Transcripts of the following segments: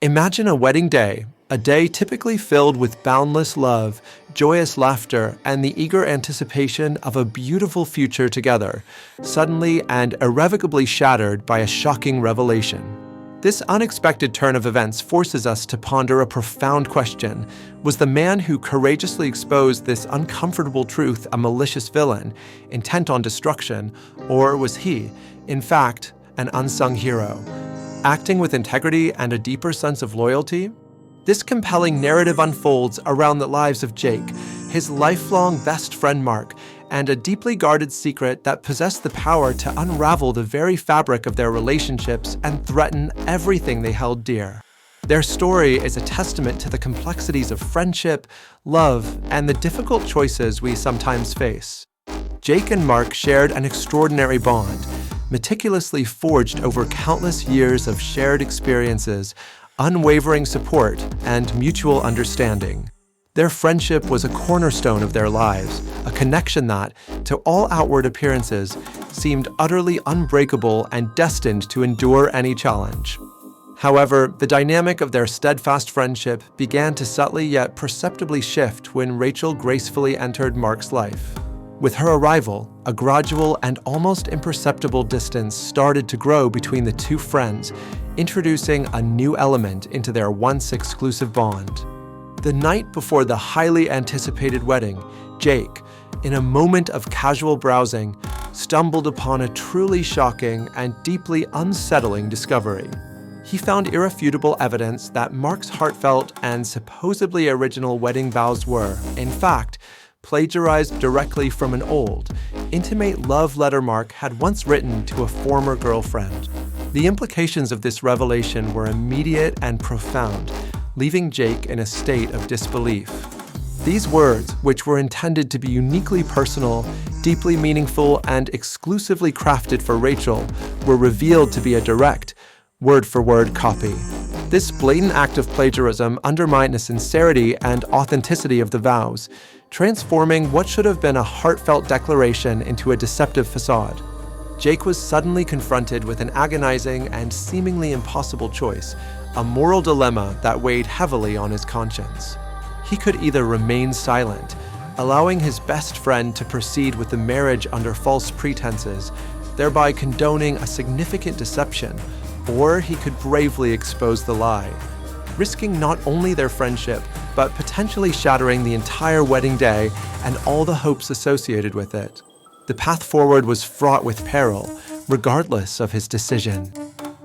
Imagine a wedding day, a day typically filled with boundless love, joyous laughter, and the eager anticipation of a beautiful future together, suddenly and irrevocably shattered by a shocking revelation. This unexpected turn of events forces us to ponder a profound question. Was the man who courageously exposed this uncomfortable truth a malicious villain, intent on destruction, or was he, in fact, an unsung hero, acting with integrity and a deeper sense of loyalty? This compelling narrative unfolds around the lives of Jake, his lifelong best friend Mark, and a deeply guarded secret that possessed the power to unravel the very fabric of their relationships and threaten everything they held dear. Their story is a testament to the complexities of friendship, love, and the difficult choices we sometimes face. Jake and Mark shared an extraordinary bond, meticulously forged over countless years of shared experiences, unwavering support, and mutual understanding. Their friendship was a cornerstone of their lives, a connection that, to all outward appearances, seemed utterly unbreakable and destined to endure any challenge. However, the dynamic of their steadfast friendship began to subtly yet perceptibly shift when Rachel gracefully entered Mark's life. With her arrival, a gradual and almost imperceptible distance started to grow between the two friends, introducing a new element into their once exclusive bond. The night before the highly anticipated wedding, Jake, in a moment of casual browsing, stumbled upon a truly shocking and deeply unsettling discovery. He found irrefutable evidence that Mark's heartfelt and supposedly original wedding vows were, in fact, plagiarized directly from an old, intimate love letter Mark had once written to a former girlfriend. The implications of this revelation were immediate and profound, leaving Jake in a state of disbelief. These words, which were intended to be uniquely personal, deeply meaningful, and exclusively crafted for Rachel, were revealed to be a direct, word-for-word copy. This blatant act of plagiarism undermined the sincerity and authenticity of the vows, transforming what should have been a heartfelt declaration into a deceptive facade. Jake was suddenly confronted with an agonizing and seemingly impossible choice, a moral dilemma that weighed heavily on his conscience. He could either remain silent, allowing his best friend to proceed with the marriage under false pretenses, thereby condoning a significant deception, or he could bravely expose the lie, risking not only their friendship, but potentially shattering the entire wedding day and all the hopes associated with it. The path forward was fraught with peril, regardless of his decision.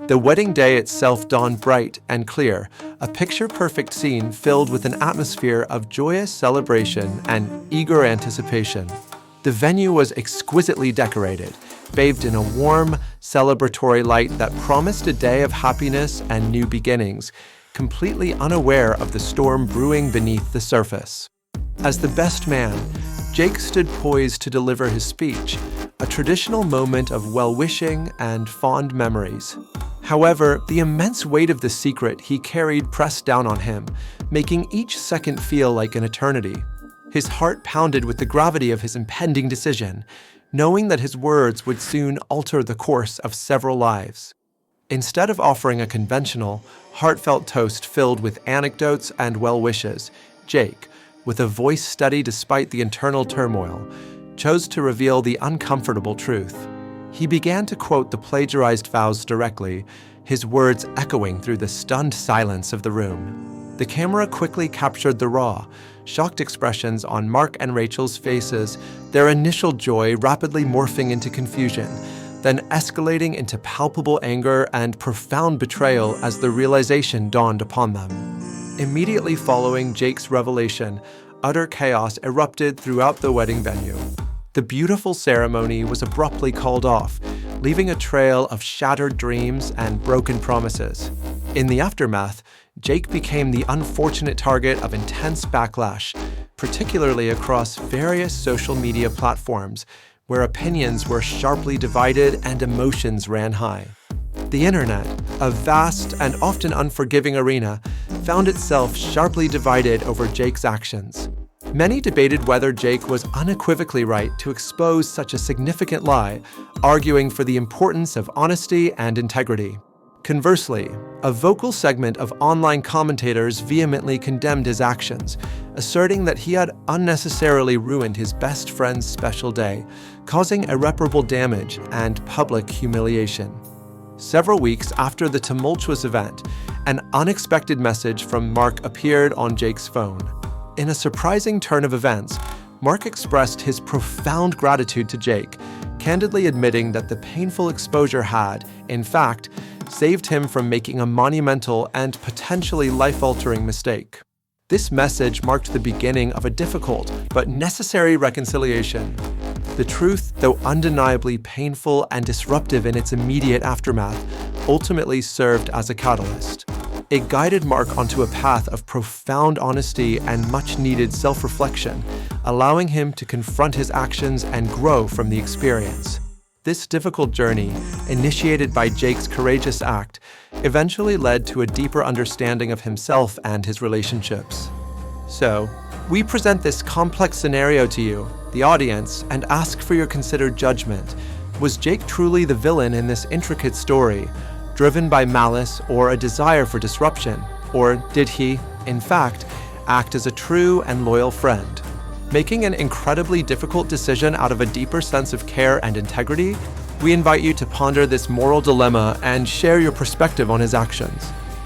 The wedding day itself dawned bright and clear, a picture-perfect scene filled with an atmosphere of joyous celebration and eager anticipation. The venue was exquisitely decorated, bathed in a warm, celebratory light that promised a day of happiness and new beginnings, completely unaware of the storm brewing beneath the surface. As the best man, Jake stood poised to deliver his speech, a traditional moment of well-wishing and fond memories. However, the immense weight of the secret he carried pressed down on him, making each second feel like an eternity. His heart pounded with the gravity of his impending decision, knowing that his words would soon alter the course of several lives. Instead of offering a conventional, heartfelt toast filled with anecdotes and well wishes, Jake, with a voice steady despite the internal turmoil, chose to reveal the uncomfortable truth. He began to quote the plagiarized vows directly, his words echoing through the stunned silence of the room. The camera quickly captured the raw, shocked expressions on Mark and Rachel's faces, their initial joy rapidly morphing into confusion, then escalating into palpable anger and profound betrayal as the realization dawned upon them. Immediately following Jake's revelation, utter chaos erupted throughout the wedding venue. The beautiful ceremony was abruptly called off, leaving a trail of shattered dreams and broken promises. In the aftermath, Jake became the unfortunate target of intense backlash, particularly across various social media platforms, where opinions were sharply divided and emotions ran high. The internet, a vast and often unforgiving arena, found itself sharply divided over Jake's actions. Many debated whether Jake was unequivocally right to expose such a significant lie, arguing for the importance of honesty and integrity. Conversely, a vocal segment of online commentators vehemently condemned his actions, asserting that he had unnecessarily ruined his best friend's special day, causing irreparable damage and public humiliation. Several weeks after the tumultuous event, an unexpected message from Mark appeared on Jake's phone. In a surprising turn of events, Mark expressed his profound gratitude to Jake, candidly admitting that the painful exposure had, in fact, saved him from making a monumental and potentially life-altering mistake. This message marked the beginning of a difficult but necessary reconciliation. The truth, though undeniably painful and disruptive in its immediate aftermath, ultimately served as a catalyst. It guided Mark onto a path of profound honesty and much-needed self-reflection, allowing him to confront his actions and grow from the experience. This difficult journey, initiated by Jake's courageous act, eventually led to a deeper understanding of himself and his relationships. So, we present this complex scenario to you, the audience, and ask for your considered judgment. Was Jake truly the villain in this intricate story, driven by malice or a desire for disruption? Or did he, in fact, act as a true and loyal friend? Making an incredibly difficult decision out of a deeper sense of care and integrity, we invite you to ponder this moral dilemma and share your perspective on his actions.